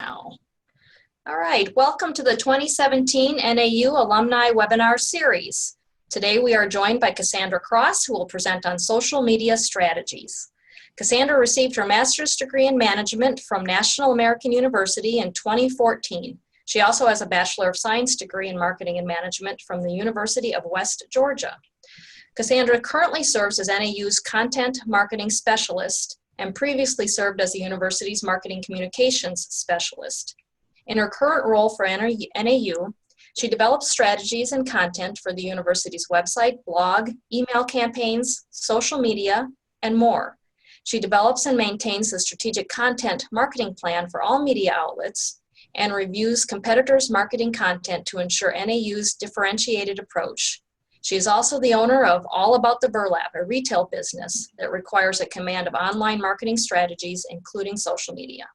Now. All right, welcome to the 2017 NAU Alumni Webinar Series. Today we are joined by Kassandra Cross, who will present on social media strategies. Kassandra received her master's degree in management from National American University in 2014. She also has a Bachelor of Science degree in marketing and management from the University of West Georgia. Kassandra currently serves as NAU's content marketing specialist and previously served as the university's marketing communications specialist. In her current role for NAU, she develops strategies and content for the university's website, blog, email campaigns, social media, and more. She develops and maintains the strategic content marketing plan for all media outlets and reviews competitors' marketing content to ensure NAU's differentiated approach. She is also the owner of All About the Burlap, a retail business that requires a command of online marketing strategies, including social media.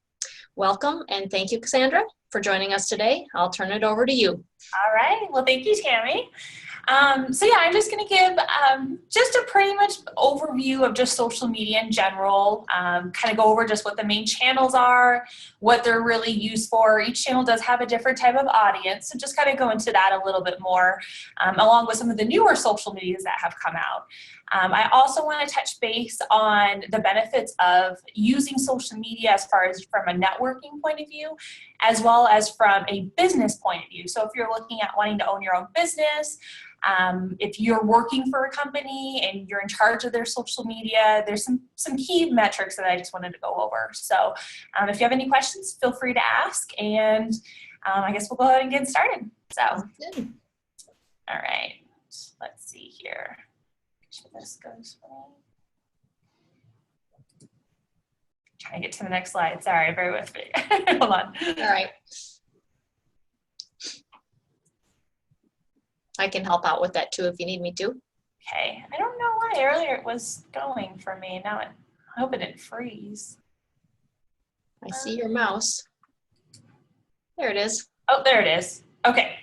Welcome, and thank you, Kassandra, for joining us today. I'll turn it over to you. All right. Well, thank you, Tammy. I'm just going to give just a pretty much overview of just social media in general, kind of go over just what the main channels are, what they're really used for. Each channel does have a different type of audience, so just kind of go into that a little bit more, along with some of the newer social medias that have come out. I also want to touch base on the benefits of using social media as far as from a networking point of view, as well as from a business point of view. So if you're looking at wanting to own your own business, if you're working for a company and you're in charge of their social media, there's some key metrics that I just wanted to go over. So if you have any questions, feel free to ask, and I guess we'll go ahead and get started. So, all right, let's see here. Make sure this goes well. Trying to get to the next slide. Sorry, bear with me. Hold on. All right. I can help out with that too if you need me to. Okay. I don't know why earlier it was going for me. Now I hope it didn't freeze. I see your mouse. There it is. Oh, there it is. Okay.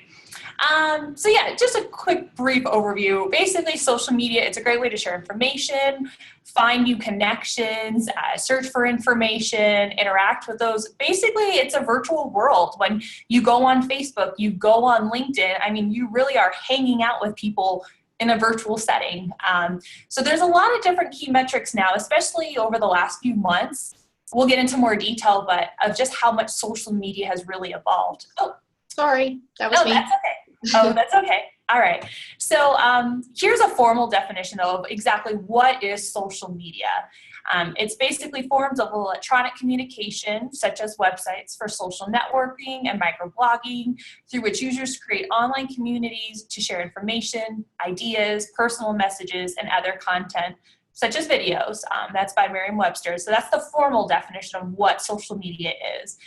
Just a quick brief overview. Basically, social media, it's a great way to share information, find new connections, search for information, interact with those. Basically, it's a virtual world. When you go on Facebook, you go on LinkedIn, I mean, you really are hanging out with people in a virtual setting. So there's a lot of different key metrics now, especially over the last few months. We'll get into more detail, but of just how much social media has really evolved. Oh, sorry, that was me. That's okay. Oh, that's okay. All right. So here's a formal definition of exactly what is social media. It's basically forms of electronic communication, such as websites for social networking and microblogging, through which users create online communities to share information, ideas, personal messages, and other content, such as videos. That's by Merriam-Webster. So that's the formal definition of what social media is.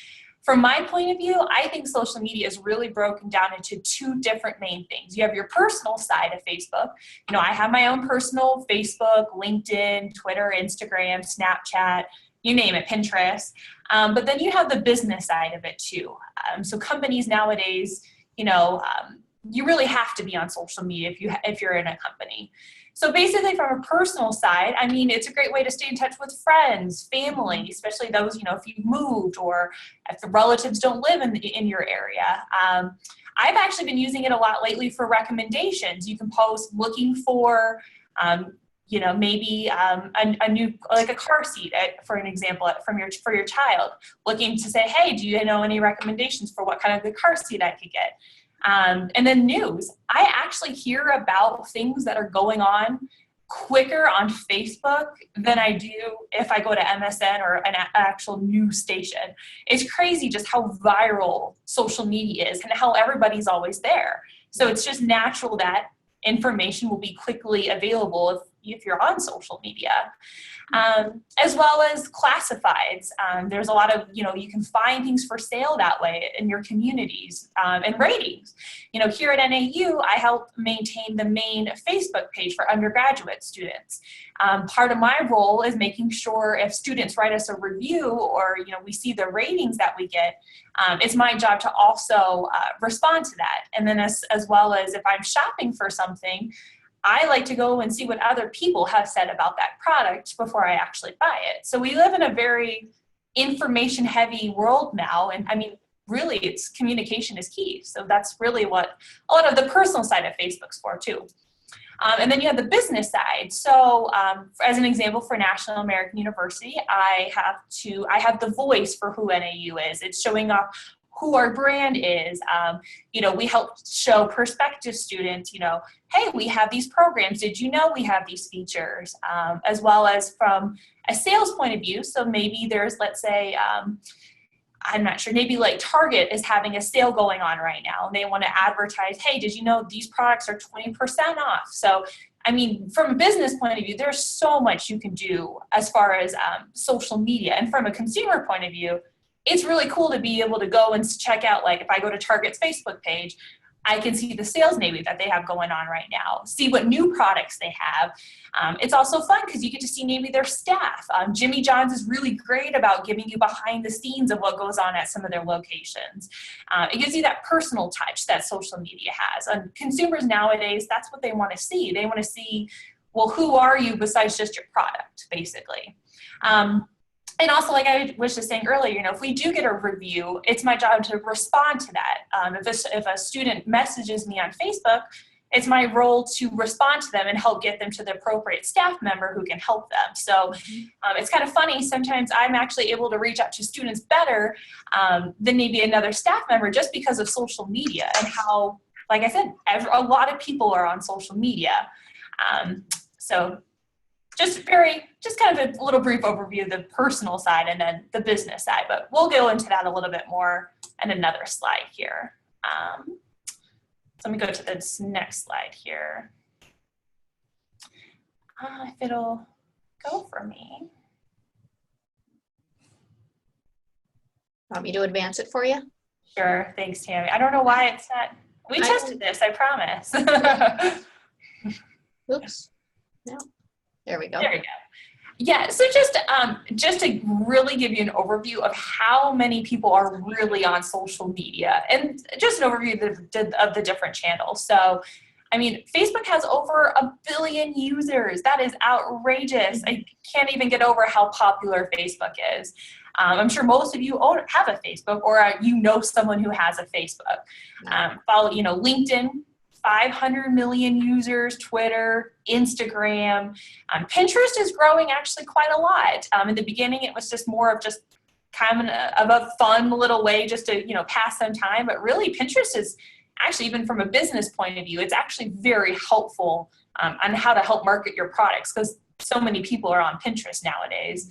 From my point of view, I think social media is really broken down into two different main things. You have your personal side of Facebook. You know, I have my own personal Facebook, LinkedIn, Twitter, Instagram, Snapchat, you name it, Pinterest. But then you have the business side of it too. So companies nowadays, you really have to be on social media if you're in a company. So basically from a personal side, I mean, it's a great way to stay in touch with friends, family, especially those, if you've moved or if the relatives don't live in your area. I've actually been using it a lot lately for recommendations. You can post looking for, maybe a new, like a car seat, for an example, for your child, looking to say, hey, do you know any recommendations for what kind of good car seat I could get? And then news. I actually hear about things that are going on quicker on Facebook than I do if I go to MSN or an actual news station. It's crazy just how viral social media is and how everybody's always there. So it's just natural that information will be quickly available if you're on social media. As well as classifieds. There's a lot of, you can find things for sale that way in your communities, and ratings. Here at NAU, I help maintain the main Facebook page for undergraduate students. Part of my role is making sure if students write us a review or, we see the ratings that we get, it's my job to also respond to that. And then as well as if I'm shopping for something, I like to go and see what other people have said about that product before I actually buy it. So we live in a very information heavy world now. And I mean, really, it's communication is key. So that's really what a lot of the personal side of Facebook's for too. And then you have the business side. So as an example, for National American University, I have the voice for who NAU is. It's showing off who our brand is. We help show prospective students, hey, we have these programs. Did you know we have these features? As well as from a sales point of view. So maybe there's, let's say, I'm not sure, maybe like Target is having a sale going on right now and they want to advertise, hey, did you know these products are 20% off? So, I mean, from a business point of view, there's so much you can do as far as social media. And from a consumer point of view, it's really cool to be able to go and check out, like if I go to Target's Facebook page, I can see the sales maybe that they have going on right now, see what new products they have. It's also fun because you get to see maybe their staff. Jimmy John's is really great about giving you behind the scenes of what goes on at some of their locations. It gives you that personal touch that social media has. And consumers nowadays, that's what they want to see. They want to see, well, who are you besides just your product, basically. And also, like I was just saying earlier, if we do get a review, it's my job to respond to that. If a student messages me on Facebook, it's my role to respond to them and help get them to the appropriate staff member who can help them. So it's kind of funny. Sometimes I'm actually able to reach out to students better than maybe another staff member just because of social media and how, like I said, a lot of people are on social media. So just kind of a little brief overview of the personal side and then the business side, but we'll go into that a little bit more in another slide here. So let me go to this next slide here. If it'll go for me. Want me to advance it for you? Sure, thanks, Tammy. I don't know why it's not, we tested this, I promise. Oops, no. There we go. There we go. Yeah, so just to really give you an overview of how many people are really on social media and just an overview of the different channels. So, I mean, Facebook has over 1 billion users. That is outrageous. I can't even get over how popular Facebook is. I'm sure most of you have a Facebook or someone who has a Facebook. Follow, LinkedIn. 500 million users, Twitter, Instagram. Pinterest is growing actually quite a lot. In the beginning, it was just more of just kind of a fun little way just to, pass some time. But really, Pinterest is actually, even from a business point of view, it's actually very helpful on how to help market your products because so many people are on Pinterest nowadays.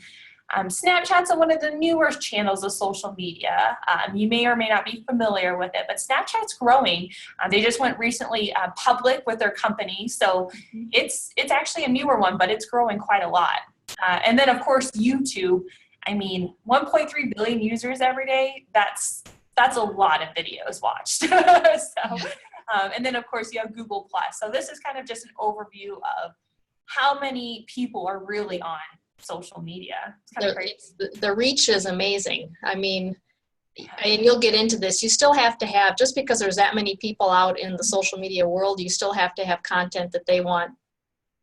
Snapchat's one of the newer channels of social media. You may or may not be familiar with it, but Snapchat's growing. They just went recently public with their company, so it's actually a newer one, but it's growing quite a lot. And then, of course, YouTube. I mean, 1.3 billion users every day. That's a lot of videos watched. And then, of course, you have Google+. So this is kind of just an overview of how many people are really on social media. It's kind of crazy. The reach is amazing. I mean, and you'll get into this, you still have to have, just because there's that many people out in the social media world, you still have to have content that they want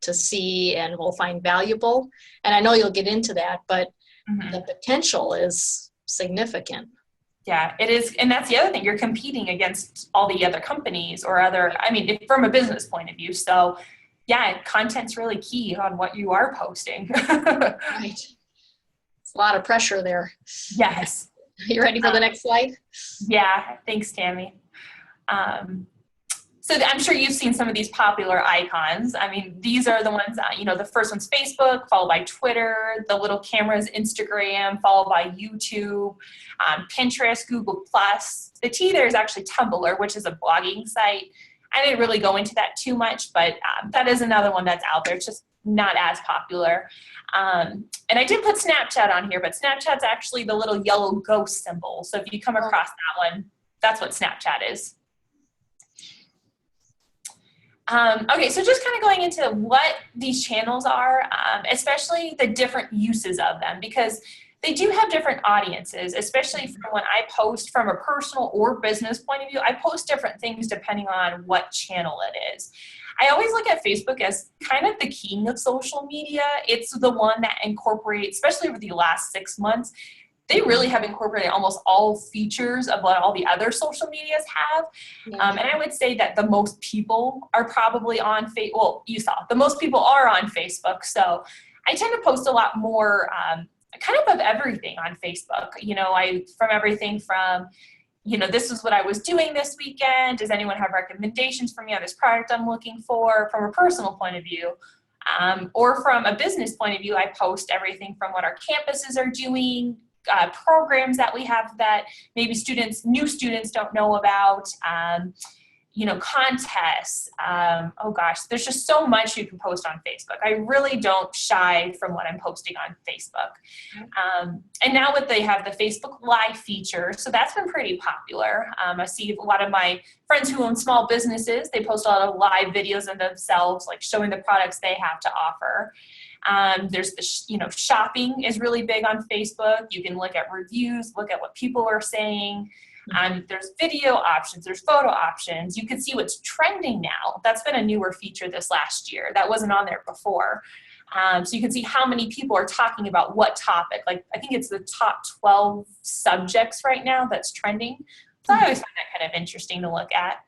to see and will find valuable. And I know you'll get into that, but the potential is significant. Yeah, it is. And that's the other thing. You're competing against all the other companies or from a business point of view. So yeah, content's really key on what you are posting. Right. It's a lot of pressure there. Yes. You ready for the next slide? Yeah, thanks, Tammy. So I'm sure you've seen some of these popular icons. I mean, these are the ones, the first one's Facebook, followed by Twitter, the little cameras, Instagram, followed by YouTube, Pinterest, Google+. The T there is actually Tumblr, which is a blogging site. I didn't really go into that too much, but that is another one that's out there. It's just not as popular. And I did put Snapchat on here, but Snapchat's actually the little yellow ghost symbol. So if you come across that one, that's what Snapchat is. Okay, so just kind of going into what these channels are, especially the different uses of them, because they do have different audiences, especially from when I post from a personal or business point of view. I post different things depending on what channel it is. I always look at Facebook as kind of the king of social media. It's the one that incorporates, especially over the last 6 months, they really have incorporated almost all features of what all the other social medias have. Yeah. And I would say that the most people are probably on well, you saw, the most people are on Facebook. So I tend to post a lot more kind of everything on Facebook. From everything from, this is what I was doing this weekend. Does anyone have recommendations for me on this product I'm looking for, from a personal point of view? Or from a business point of view, I post everything from what our campuses are doing, programs that we have that maybe new students don't know about, contests. Oh gosh, there's just so much you can post on Facebook. I really don't shy from what I'm posting on Facebook. And now they have the Facebook Live feature, so that's been pretty popular. I see a lot of my friends who own small businesses, they post a lot of live videos of themselves, like showing the products they have to offer. There's shopping is really big on Facebook. You can look at reviews, look at what people are saying. There's video options, there's photo options. You can see what's trending now. That's been a newer feature this last year. That wasn't on there before. So you can see how many people are talking about what topic. Like, I think it's the top 12 subjects right now that's trending. So I always find that kind of interesting to look at.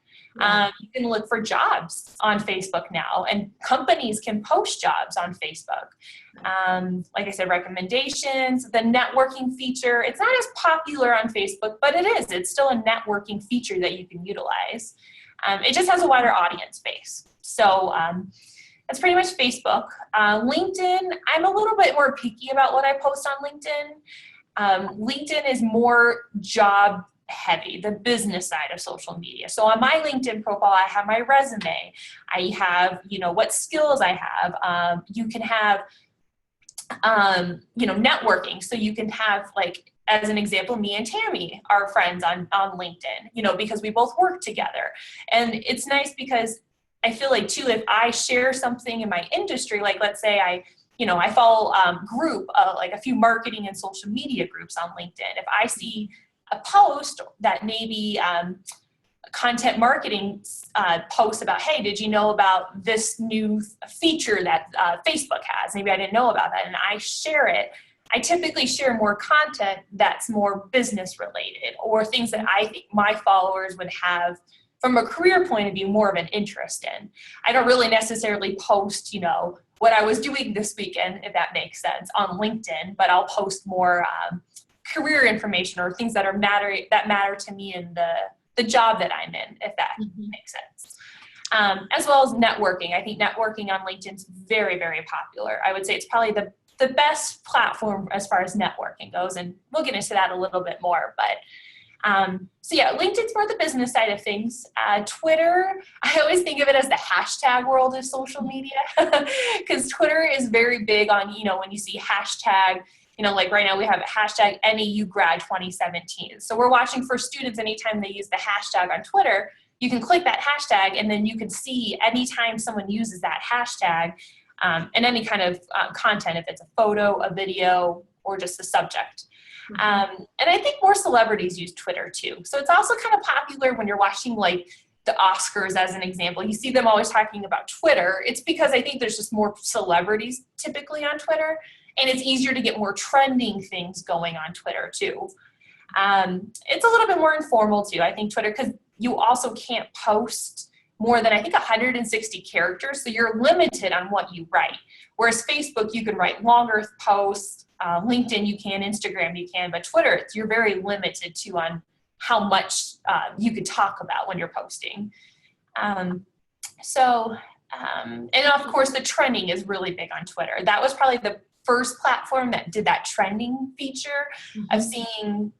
You can look for jobs on Facebook now, and companies can post jobs on Facebook. Like I said, recommendations, the networking feature. It's not as popular on Facebook, but it is. It's still a networking feature that you can utilize. It just has a wider audience base. So that's pretty much Facebook. LinkedIn, I'm a little bit more picky about what I post on LinkedIn. LinkedIn is more job heavy, the business side of social media. So on my LinkedIn profile, I have my resume. I have, what skills I have. You can have, networking. So you can have, like, as an example, me and Tammy are friends on LinkedIn, because we both work together. And it's nice because I feel like too, if I share something in my industry, like let's say I follow like a few marketing and social media groups on LinkedIn. If I see a post that maybe content marketing post about, hey, did you know about this new feature that Facebook has? Maybe I didn't know about that, and I share it. I typically share more content that's more business related, or things that I think my followers would have from a career point of view more of an interest in. I don't really necessarily post, what I was doing this weekend, if that makes sense, on LinkedIn, but I'll post more career information or things that matter to me in the job that I'm in, if that makes sense. As well as networking. I think networking on LinkedIn is very, very popular. I would say it's probably the best platform as far as networking goes, and we'll get into that a little bit more. But so yeah, LinkedIn's more the business side of things. Twitter, I always think of it as the hashtag world of social media, because Twitter is very big on, when you see hashtag, like right now we have a hashtag NAU grad 2017. So we're watching for students anytime they use the hashtag on Twitter. You can click that hashtag, and then you can see anytime someone uses that hashtag and any kind of content, if it's a photo, a video, or just the subject. And I think more celebrities use Twitter too. So it's also kind of popular when you're watching, like, the Oscars as an example. You see them always talking about Twitter. It's because I think there's just more celebrities typically on Twitter, and it's easier to get more trending things going on Twitter too. It's a little bit more informal too, I think, Twitter, because you also can't post more than, I think, 160 characters. So you're limited on what you write. Whereas Facebook, you can write longer posts. LinkedIn, you can. Instagram, you can. But Twitter, you're very limited to on how much you could talk about when you're posting. And of course, the trending is really big on Twitter. That was probably the first platform that did that trending feature of seeing,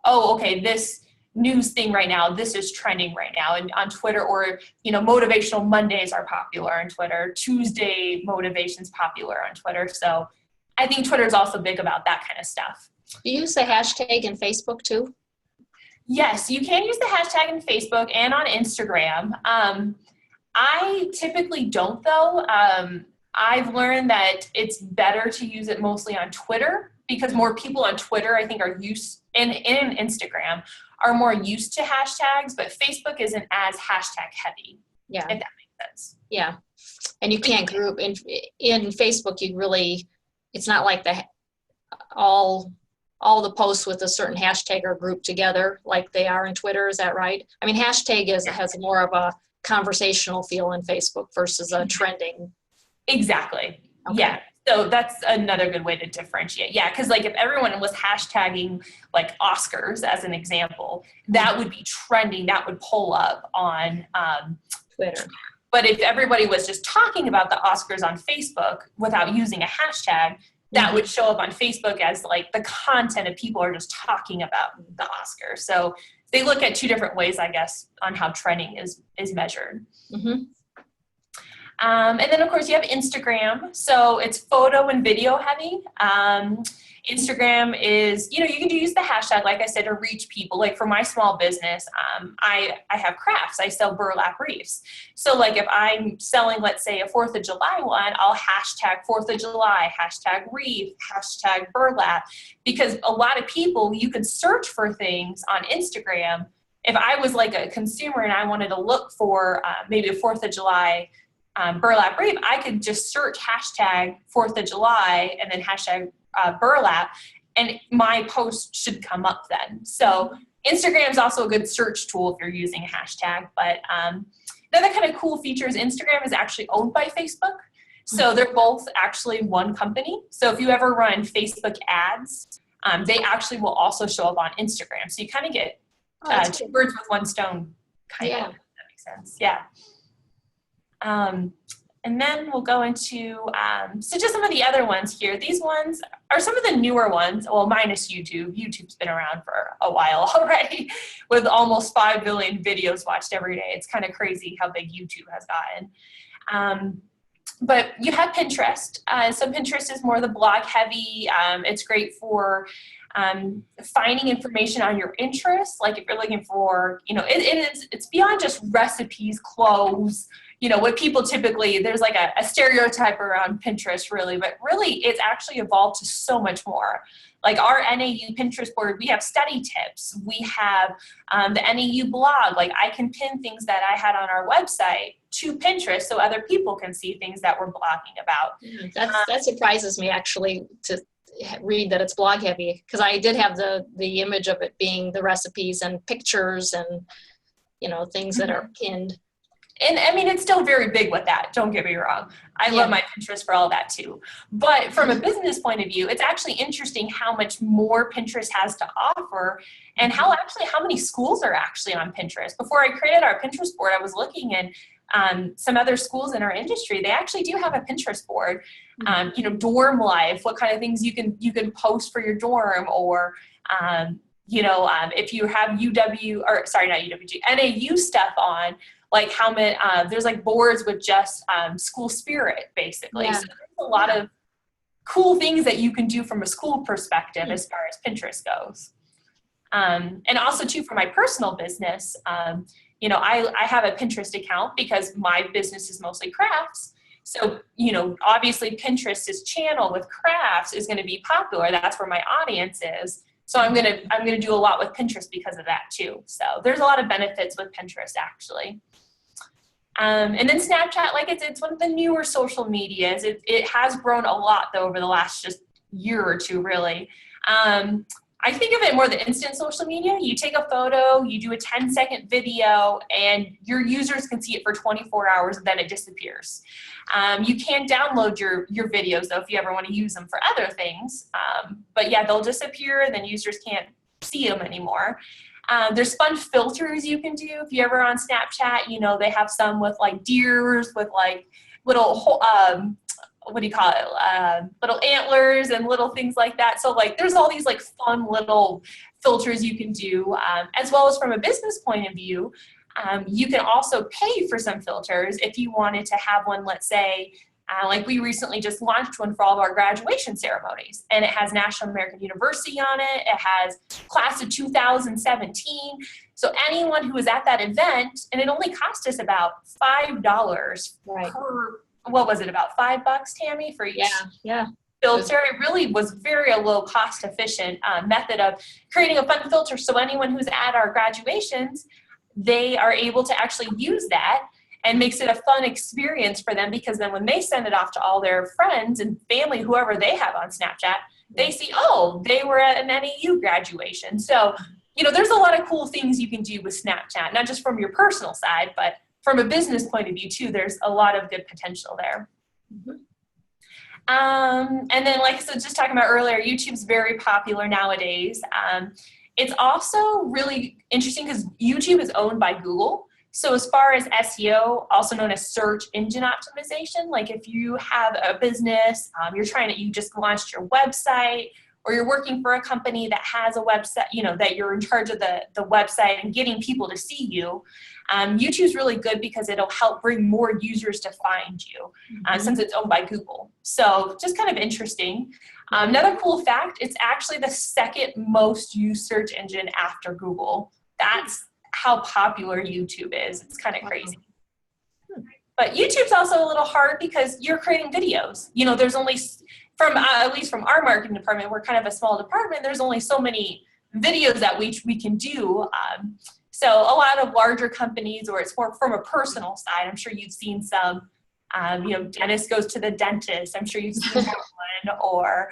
oh, okay, this news thing right now, this is trending right now, and on Twitter, or motivational Mondays are popular on Twitter, Tuesday motivation's popular on Twitter. So I think Twitter is also big about that kind of stuff. You use the hashtag in Facebook too? Yes, you can use the hashtag in Facebook and on Instagram. I typically don't, though. I've learned that it's better to use it mostly on Twitter, because more people on Twitter, I think, are used, and Instagram, are more used to hashtags, but Facebook isn't as hashtag heavy. Yeah. If that makes sense. Yeah. And you can't group in Facebook. You really, it's not like all all the posts with a certain hashtag are grouped together like they are in Twitter. Is that right? I mean, hashtag has more of a conversational feel in Facebook versus a trending. Exactly. Okay. Yeah. So that's another good way to differentiate. Yeah, because like if everyone was hashtagging like Oscars as an example, that would be trending, that would pull up on Twitter. But if everybody was just talking about the Oscars on Facebook without using a hashtag, that would show up on Facebook as like the content of people are just talking about the Oscars. So they look at two different ways, I guess, on how trending is measured. Mm-hmm. And then, of course, you have Instagram. So it's photo and video heavy. Instagram is, you can use the hashtag, like I said, to reach people. Like for my small business, I have crafts. I sell burlap wreaths. So like if I'm selling, let's say, a 4th of July one, I'll hashtag 4th of July, hashtag wreath, hashtag burlap. Because a lot of people, you can search for things on Instagram. If I was like a consumer and I wanted to look for maybe a 4th of July burlap wreath, I could just search hashtag 4th of July and then hashtag burlap, and my post should come up then. So Instagram is also a good search tool if you're using a hashtag. But another kind of cool feature is Instagram is actually owned by Facebook. So they're both actually one company. So if you ever run Facebook ads, they actually will also show up on Instagram. So you kind of get two birds with one stone, kind of, if that makes sense. Yeah. And then we'll go into, so just some of the other ones here. These ones are some of the newer ones, well, minus YouTube. YouTube's been around for a while already with almost 5 billion videos watched every day. It's kind of crazy how big YouTube has gotten. But you have Pinterest. So Pinterest is more the blog heavy. It's great for finding information on your interests. Like if you're looking for, it's beyond just recipes, clothes, what people typically, there's like a stereotype around Pinterest really, but really it's actually evolved to so much more. Like our NAU Pinterest board, we have study tips. We have the NAU blog. Like I can pin things that I had on our website to Pinterest so other people can see things that we're blogging about. That surprises me actually to read that it's blog heavy, because I did have the image of it being the recipes and pictures and things that are pinned. And I mean, it's still very big with that. Don't get me wrong. I love my Pinterest for all that too. But from a business point of view, it's actually interesting how much more Pinterest has to offer and how many schools are actually on Pinterest. Before I created our Pinterest board, I was looking at some other schools in our industry. They actually do have a Pinterest board. Dorm life, what kind of things you can post for your dorm, or if you have NAU stuff on, like how many, there's like boards with just school spirit, basically. So there's a lot of cool things that you can do from a school perspective as far as Pinterest goes. And also too, for my personal business, I have a Pinterest account because my business is mostly crafts. So, obviously Pinterest's channel with crafts is going to be popular. That's where my audience is. So I'm going to do a lot with Pinterest because of that too. So there's a lot of benefits with Pinterest actually. And then Snapchat, like it's one of the newer social medias. It has grown a lot though over the last just year or two, really. I think of it more the instant social media. You take a photo, you do a 10-second video, and your users can see it for 24 hours, and then it disappears. You can download your videos though if you ever want to use them for other things. But yeah, they'll disappear, and then users can't see them anymore. There's fun filters you can do. If you're ever on Snapchat, they have some with like deers with like little, little antlers and little things like that. So like there's all these like fun little filters you can do, as well as from a business point of view. You can also pay for some filters if you wanted to have one, let's say, like we recently just launched one for all of our graduation ceremonies, and it has National American University on it. It has class of 2017. So anyone who was at that event, and it only cost us about $5 per, what was it, about $5, Tammy, for each filter. It really was very low cost efficient method of creating a fun filter. So anyone who's at our graduations, they are able to actually use that, and makes it a fun experience for them, because then when they send it off to all their friends and family, whoever they have on Snapchat, they see, oh, they were at an NAU graduation. So, there's a lot of cool things you can do with Snapchat, not just from your personal side, but from a business point of view too. There's a lot of good potential there. Mm-hmm. And then, like so just talking about earlier, YouTube's very popular nowadays. It's also really interesting because YouTube is owned by Google. So as far as SEO, also known as search engine optimization, like if you have a business, you just launched your website, or you're working for a company that has a website, that you're in charge of the website and getting people to see you, YouTube's really good because it'll help bring more users to find you, since it's owned by Google. So just kind of interesting. Another cool fact, it's actually the second most used search engine after Google. That's how popular YouTube is. It's kind of crazy. But YouTube's also a little hard because you're creating videos. There's only, at least from our marketing department, we're kind of a small department, there's only so many videos that we can do. So a lot of larger companies, or it's more from a personal side, I'm sure you've seen some, dentist goes to the dentist. I'm sure you've seen that one. Or,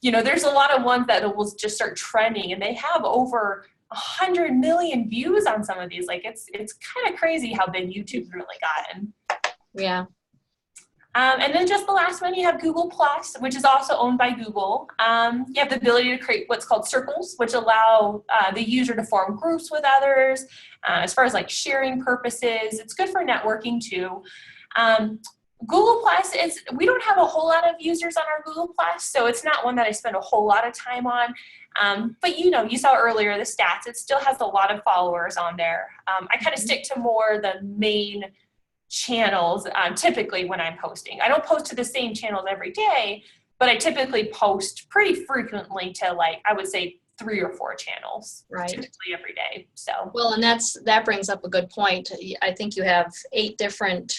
there's a lot of ones that will just start trending, and they have over 100 million views on some of these. Like it's kind of crazy how big YouTube's really gotten. Yeah. And then just the last one, you have Google Plus, which is also owned by Google. You have the ability to create what's called circles, which allow the user to form groups with others. As far as like sharing purposes, it's good for networking too. Google Plus we don't have a whole lot of users on our Google Plus, so it's not one that I spend a whole lot of time on. But you saw earlier the stats, it still has a lot of followers on there. I kind of stick to more the main channels typically when I'm posting. I don't post to the same channels every day, but I typically post pretty frequently to, like, I would say 3 or 4 channels, right, typically every day. So well, and that brings up a good point. I think you have 8 different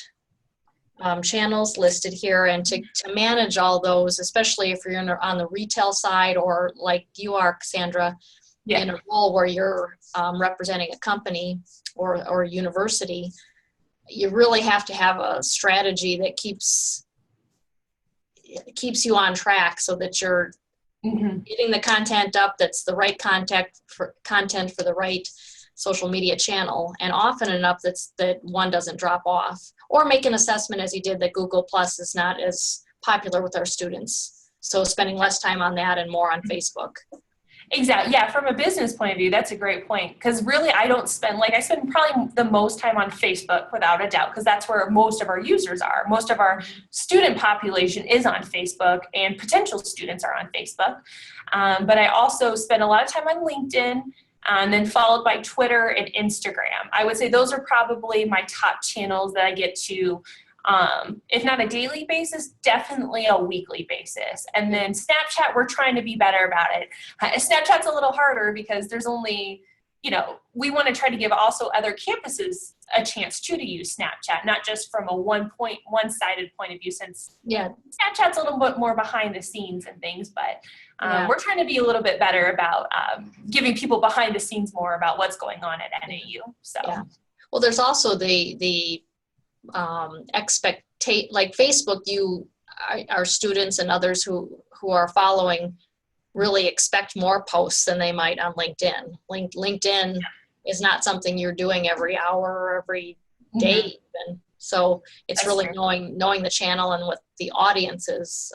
channels listed here, and to manage all those, especially if you're on the retail side, or like you are, Kassandra, in a role where you're representing a company or a university, you really have to have a strategy that keeps you on track, so that you're getting the content up that's the right content for the right social media channel, and often enough that one doesn't drop off. Or make an assessment, as you did, that Google Plus is not as popular with our students, so spending less time on that and more on Facebook. Exactly. Yeah, from a business point of view, that's a great point, because really I spend probably the most time on Facebook, without a doubt, because that's where most of our users are. Most of our student population is on Facebook, and potential students are on Facebook. But I also spend a lot of time on LinkedIn, and then followed by Twitter and Instagram. I would say those are probably my top channels that I get to, if not a daily basis, definitely a weekly basis. And then Snapchat, we're trying to be better about it. Snapchat's a little harder because there's only, we want to try to give also other campuses a chance to use Snapchat, not just from a one-sided point of view, since Snapchat's a little bit more behind the scenes and things, but we're trying to be a little bit better about giving people behind the scenes more about what's going on at NAU. So, well, there's also the like Facebook, our students and others who are following really expect more posts than they might on LinkedIn. LinkedIn is not something you're doing every hour or every day even. So it's That's really true. knowing the channel and what the audience is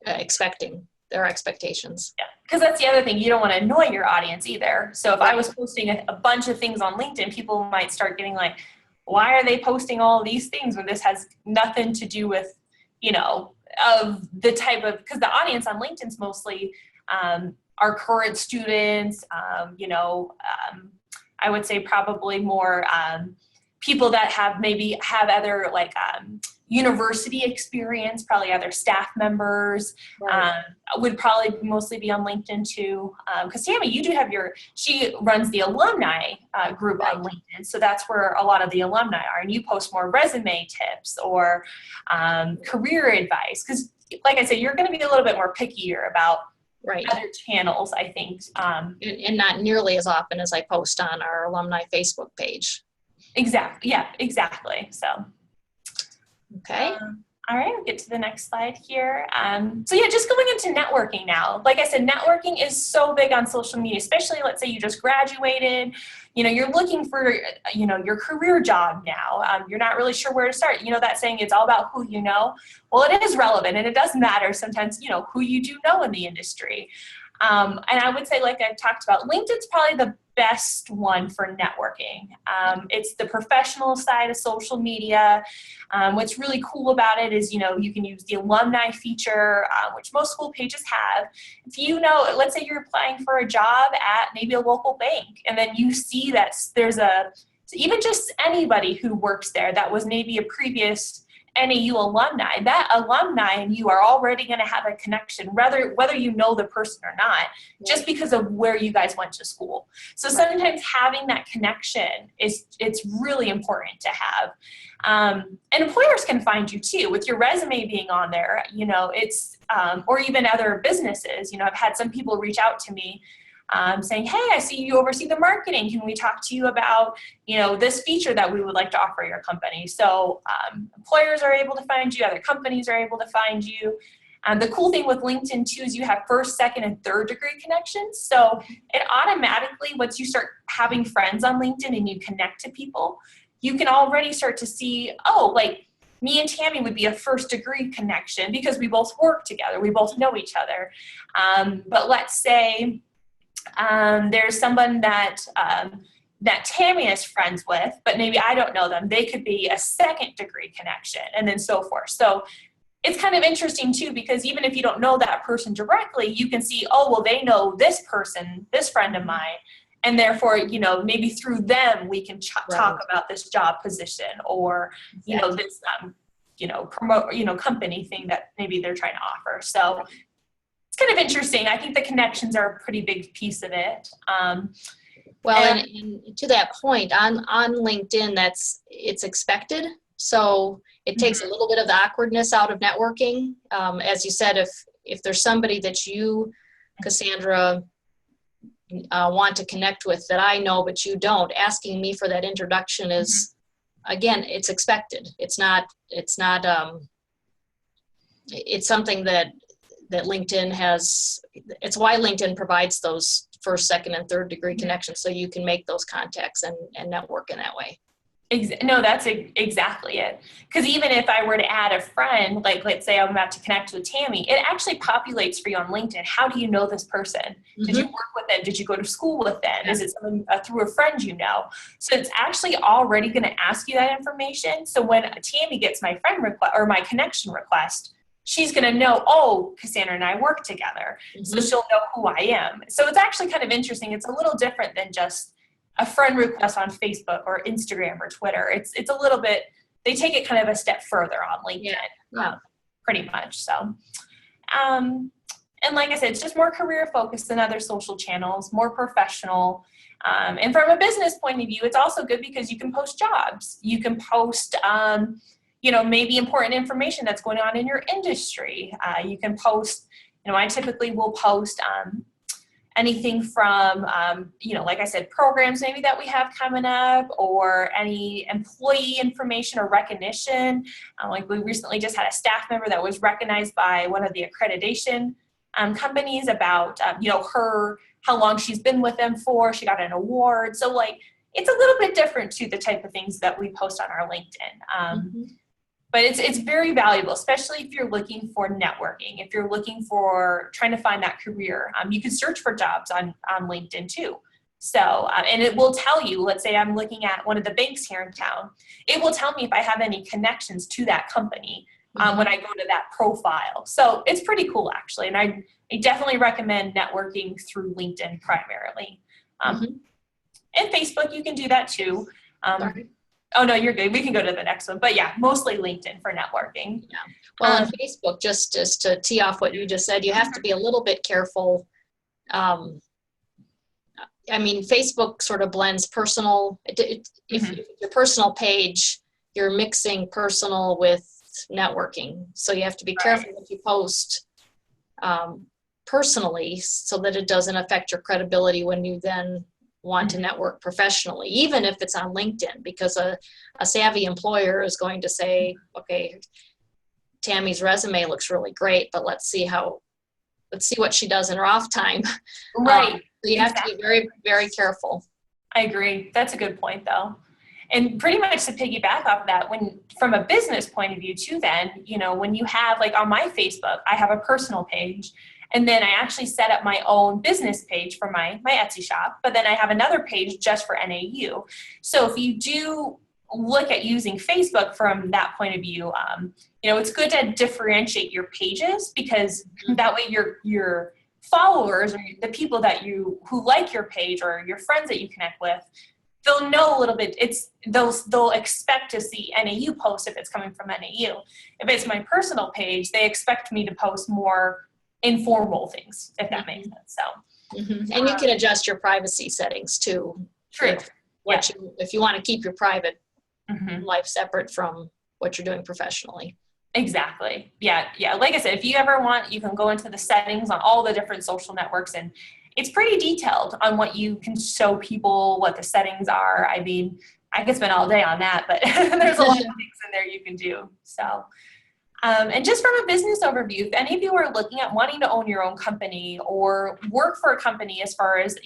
expecting, their expectations. Yeah, because that's the other thing. You don't want to annoy your audience either. So if I was posting a bunch of things on LinkedIn, people might start getting like, why are they posting all these things when this has nothing to do with, of the type of, because the audience on LinkedIn's mostly our current students, I would say probably more people that have other like university experience, probably other staff members, would probably mostly be on LinkedIn too. Because Tammy, you do have she runs the alumni group on LinkedIn, so that's where a lot of the alumni are, and you post more resume tips or career advice, because like I said, you're going to be a little bit more pickier about other channels, I think. And not nearly as often as I post on our alumni Facebook page. Exactly. Yeah, exactly. So. Okay. All right, we'll get to the next slide here. So yeah, just going into networking now. Like I said, networking is so big on social media, especially let's say you just graduated, you're looking for, your career job now. You're not really sure where to start. That saying, it's all about who you know. Well, it is relevant and it does matter sometimes, who you do know in the industry. And I would say, like I've talked about, LinkedIn's probably the best one for networking. It's the professional side of social media. What's really cool about it is, you can use the alumni feature, which most school pages have. If let's say you're applying for a job at maybe a local bank, and then you see that there's even just anybody who works there that was maybe a previous NAU alumni, that alumni and you are already going to have a connection, whether you know the person or not, just because of where you guys went to school. So sometimes having that connection it's really important to have. And employers can find you too with your resume being on there, it's, or even other businesses. I've had some people reach out to me saying, hey, I see you oversee the marketing. Can we talk to you about, this feature that we would like to offer your company? So employers are able to find you, other companies are able to find you. The cool thing with LinkedIn too is you have first, second, and third degree connections. So it automatically, once you start having friends on LinkedIn and you connect to people, you can already start to see, like me and Tammy would be a first degree connection because we both work together. We both know each other. But let's say, there's someone that Tammy is friends with, but maybe I don't know them. They could be a second degree connection and then so forth. So it's kind of interesting too, because even if you don't know that person directly, you can see, they know this person, this friend of mine. And therefore, maybe through them, we can talk about this job position or, this, promote, company thing that maybe they're trying to offer. So kind of interesting. I think the connections are a pretty big piece of it. And to that point, on LinkedIn, it's expected. So it takes a little bit of the awkwardness out of networking. As you said, if there's somebody that you, Kassandra, want to connect with that I know but you don't, asking me for that introduction is, again, it's expected. It's something that LinkedIn has. It's why LinkedIn provides those first, second, and third degree connections, so you can make those contacts and network in that way. No, that's exactly it. Because even if I were to add a friend, like let's say I'm about to connect with Tammy, it actually populates for you on LinkedIn. How do you know this person? Did you work with them? Did you go to school with them? Yeah. Is it someone through a friend you know? So it's actually already going to ask you that information. So when Tammy gets my friend request or my connection request, she's going to know, Kassandra and I work together. So she'll know who I am. So it's actually kind of interesting. It's a little different than just a friend request on Facebook or Instagram or Twitter. It's a little bit, they take it kind of a step further on LinkedIn, pretty much. So, and like I said, it's just more career focused than other social channels, more professional. And from a business point of view, it's also good because you can post jobs. You can post, maybe important information that's going on in your industry. You can post, I typically will post anything from, like I said, programs maybe that we have coming up or any employee information or recognition. Like we recently just had a staff member that was recognized by one of the accreditation companies about, how long she's been with them for. She got an award. So like, it's a little bit different to the type of things that we post on our LinkedIn. But it's very valuable, especially if you're looking for networking, if you're looking for trying to find that career. You can search for jobs on LinkedIn too. So, and it will tell you, let's say I'm looking at one of the banks here in town, it will tell me if I have any connections to that company when I go to that profile. So it's pretty cool actually. And I definitely recommend networking through LinkedIn primarily. And Facebook, you can do that too. Oh, no, you're good. We can go to the next one. But yeah, mostly LinkedIn for networking. Yeah. Well, on Facebook, just to tee off what you just said, you have to be a little bit careful. Facebook sort of blends personal. If your personal page, you're mixing personal with networking. So you have to be careful what you post personally so that it doesn't affect your credibility when you then want to network professionally, even if it's on LinkedIn, because a savvy employer is going to say, okay, Tammy's resume looks really great, but let's see what she does in her off time. Right. So you have to be very, very careful. I agree. That's a good point, though. And pretty much to piggyback off of that, from a business point of view too, then, when you have, like on my Facebook, I have a personal page, and then I actually set up my own business page for my Etsy shop, but then I have another page just for NAU. So if you do look at using Facebook from that point of view, it's good to differentiate your pages, because that way your followers or the people who like your page or your friends that you connect with, they'll know a little bit. They'll expect to see NAU post if it's coming from NAU. If it's my personal page, they expect me to post more informal things, if that makes sense. So, and you can adjust your privacy settings too. True. If you want to keep your private life separate from what you're doing professionally. Exactly. Yeah. Like I said, if you ever want, you can go into the settings on all the different social networks, and it's pretty detailed on what you can show people, what the settings are. I mean, I could spend all day on that, but there's a lot of things in there you can do. So, and just from a business overview, if any of you are looking at wanting to own your own company or work for a company as far as,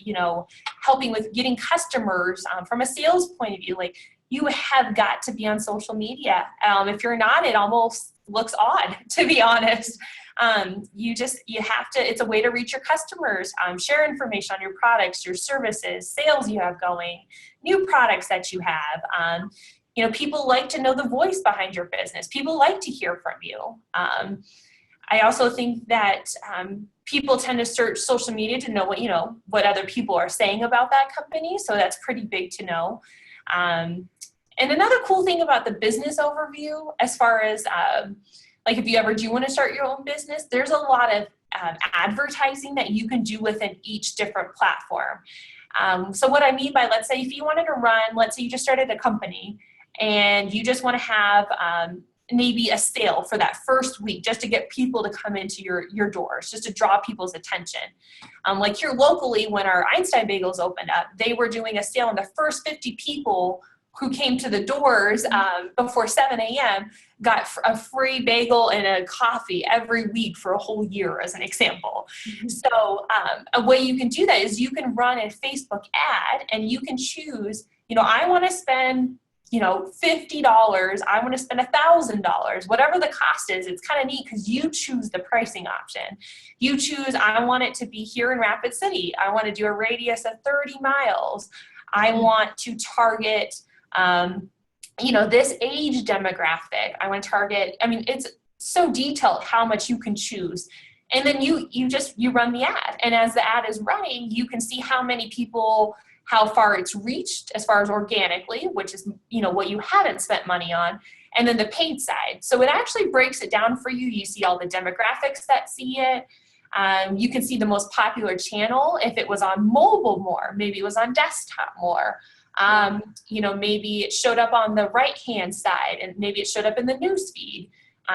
helping with getting customers from a sales point of view, like, you have got to be on social media. If you're not, it almost looks odd, to be honest. You have to, it's a way to reach your customers, share information on your products, your services, sales you have going, new products that you have. People like to know the voice behind your business. People like to hear from you. I also think that people tend to search social media to know what other people are saying about that company. So that's pretty big to know. And another cool thing about the business overview, as far as like if you ever do want to start your own business, there's a lot of advertising that you can do within each different platform. So what I mean by, let's say if you wanted to let's say you just started a company and you just want to have maybe a sale for that first week, just to get people to come into your doors, just to draw people's attention. Like here locally, when our Einstein Bagels opened up, they were doing a sale, and the first 50 people who came to the doors before 7 a.m. got a free bagel and a coffee every week for a whole year, as an example. So a way you can do that is you can run a Facebook ad, and you can choose, I want to spend $50, I want to spend $1,000, whatever the cost is. It's kind of neat because you choose the pricing option. You choose, I want it to be here in Rapid City. I want to do a radius of 30 miles. I want to target, this age demographic. I want to target, it's so detailed how much you can choose. And then you run the ad. And as the ad is running, you can see how many people, how far it's reached as far as organically, which is, what you haven't spent money on, and then the paid side. So it actually breaks it down for you. You see all the demographics that see it. You can see the most popular channel, if it was on mobile more, maybe it was on desktop more. Maybe it showed up on the right-hand side, and maybe it showed up in the news feed.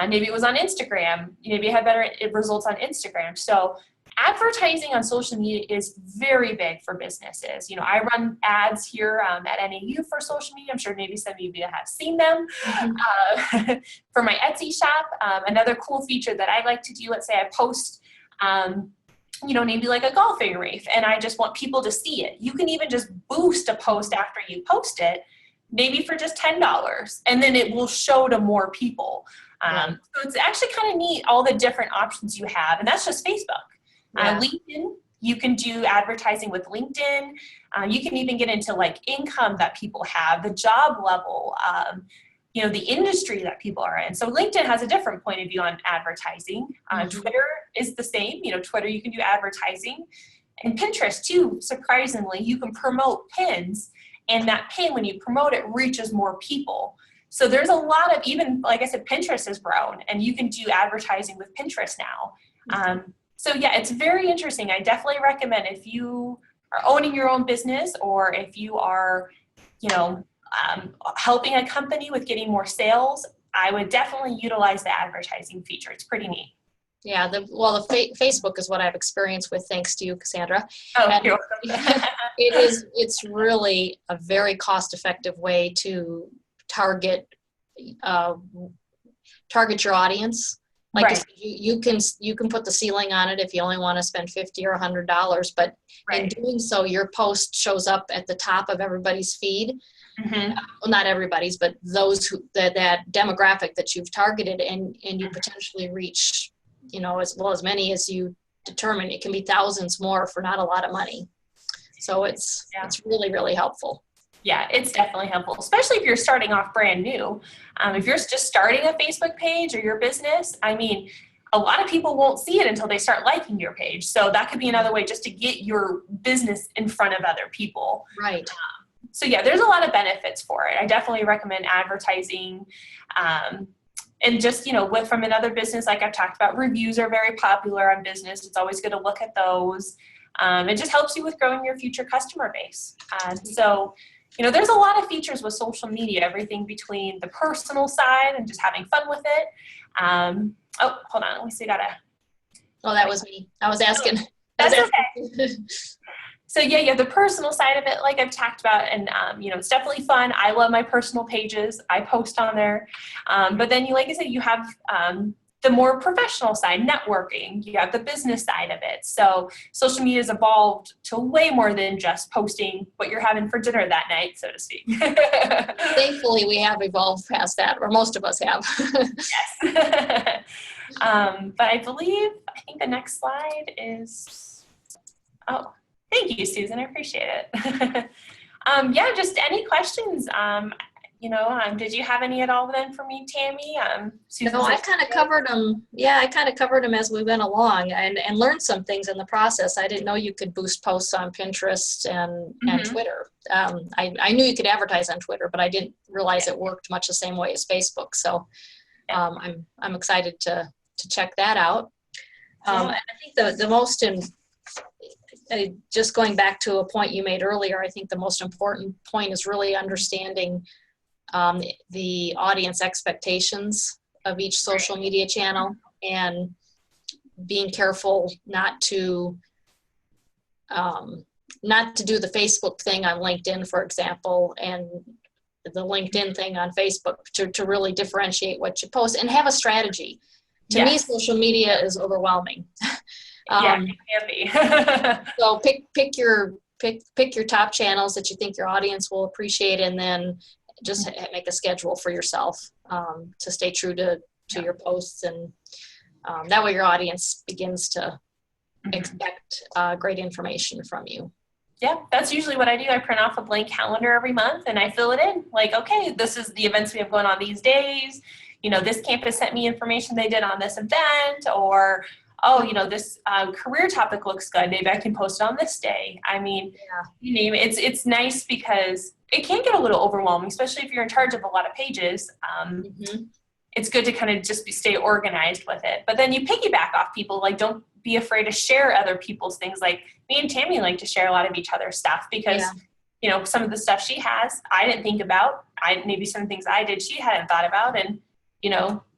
Maybe it was on Instagram. Maybe it had better results on Instagram. So advertising on social media is very big for businesses. I run ads here at NAU for social media. I'm sure maybe some of you have seen them. For my Etsy shop, another cool feature that I like to do, let's say I post, maybe like a golfing reef, and I just want people to see it. You can even just boost a post after you post it, maybe for just $10, and then it will show to more people. So it's actually kind of neat, all the different options you have, and that's just Facebook. LinkedIn, you can do advertising with LinkedIn. You can even get into like income that people have, the job level, the industry that people are in. So LinkedIn has a different point of view on advertising. Twitter is the same. Twitter, you can do advertising. And Pinterest too, surprisingly, you can promote pins, and that pin, when you promote it, reaches more people. So there's a lot of, even, like I said, Pinterest has grown, and you can do advertising with Pinterest now. So yeah, it's very interesting. I definitely recommend, if you are owning your own business, or if you are, helping a company with getting more sales, I would definitely utilize the advertising feature. It's pretty neat. Yeah, Facebook is what I've experienced with, thanks to you, Kassandra. Oh, you're welcome. It's really a very cost-effective way to target target your audience. Like Right. you can put the ceiling on it if you only want to spend $50 or $100, but in doing so, your post shows up at the top of everybody's feed. Mm-hmm. Well, not everybody's, but those who that demographic that you've targeted, and you potentially reach, as well as many as you determine. It can be thousands more for not a lot of money. So it's really, really helpful. Yeah, it's definitely helpful, especially if you're starting off brand new. If you're just starting a Facebook page or your business, I mean, a lot of people won't see it until they start liking your page. So that could be another way just to get your business in front of other people. Right. So yeah, there's a lot of benefits for it. I definitely recommend advertising. And just, from another business, like I've talked about, reviews are very popular on business. It's always good to look at those. It just helps you with growing your future customer base. So there's a lot of features with social media, everything between the personal side and just having fun with it. Oh, hold on. Let me see. Oh, that was me. I was asking. That's okay. So yeah, you have the personal side of it, like I've talked about, and it's definitely fun. I love my personal pages. I post on there. But then like I said, you have the more professional side, networking. You have the business side of it. So social media has evolved to way more than just posting what you're having for dinner that night, so to speak. Thankfully, we have evolved past that, or most of us have. Yes. But I think the next slide is, thank you, Susan. I appreciate it. Just any questions. Did you have any at all then for me, Tammy? No, I kind of covered them. Yeah, I kind of covered them as we went along and learned some things in the process. I didn't know you could boost posts on Pinterest and Twitter. I knew you could advertise on Twitter, but I didn't realize it worked much the same way as Facebook. So I'm excited to check that out. And I think the most just going back to a point you made earlier, I think the most important point is really understanding the audience expectations of each social media channel and being careful not to do the Facebook thing on LinkedIn, for example, and the LinkedIn thing on Facebook to really differentiate what you post and have a strategy. To me, social media is overwhelming. It can be. So pick your top channels that you think your audience will appreciate, and then just make a schedule for yourself to stay true to your posts, and that way your audience begins to expect great information from you. Yeah, that's usually what I do. I print off a blank calendar every month and I fill it in. Like, okay, this is the events we have going on these days. This campus sent me information they did on this event, or this career topic looks good. Maybe I can post it on this day. I mean, you name it. It's nice because it can get a little overwhelming, especially if you're in charge of a lot of pages. It's good to kind of just stay organized with it. But then you piggyback off people. Like, don't be afraid to share other people's things. Like me and Tammy like to share a lot of each other's stuff because, some of the stuff she has, I didn't think about. Maybe some things I did, she hadn't thought about. And,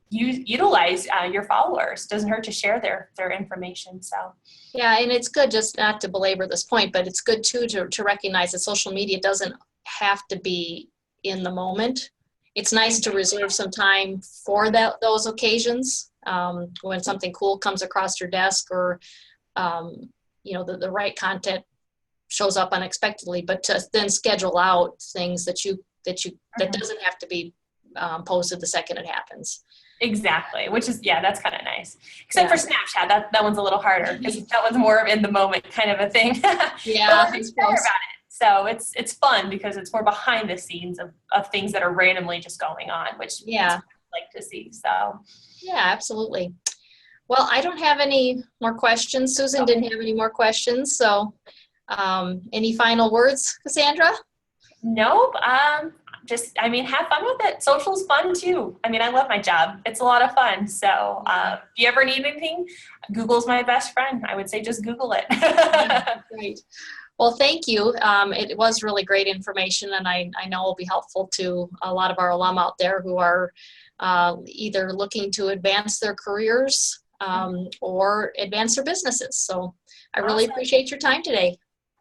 you utilize your followers. Doesn't hurt to share their information. So yeah, and it's good, just not to belabor this point, but it's good too to recognize that social media doesn't have to be in the moment. It's nice to reserve some time for those occasions when something cool comes across your desk, or the right content shows up unexpectedly. But to then schedule out things that doesn't have to be posted the second it happens. Exactly, which is, that's kind of nice. Except for Snapchat, that one's a little harder because that one's more of in the moment kind of a thing. Yeah, it's better about it. So it's fun because it's more behind the scenes of things that are randomly just going on, which I like to see. So yeah, absolutely. Well, I don't have any more questions. Susan didn't have any more questions. So any final words, Kassandra? Nope. Have fun with it. Social's fun too. I love my job. It's a lot of fun. So if you ever need anything, Google's my best friend. I would say just Google it. Great. Well, thank you. It was really great information, and I know will be helpful to a lot of our alum out there who are either looking to advance their careers or advance their businesses. So I really appreciate your time today.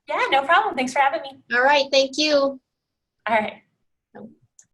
Yeah, no problem. Thanks for having me. All right. Thank you. All right.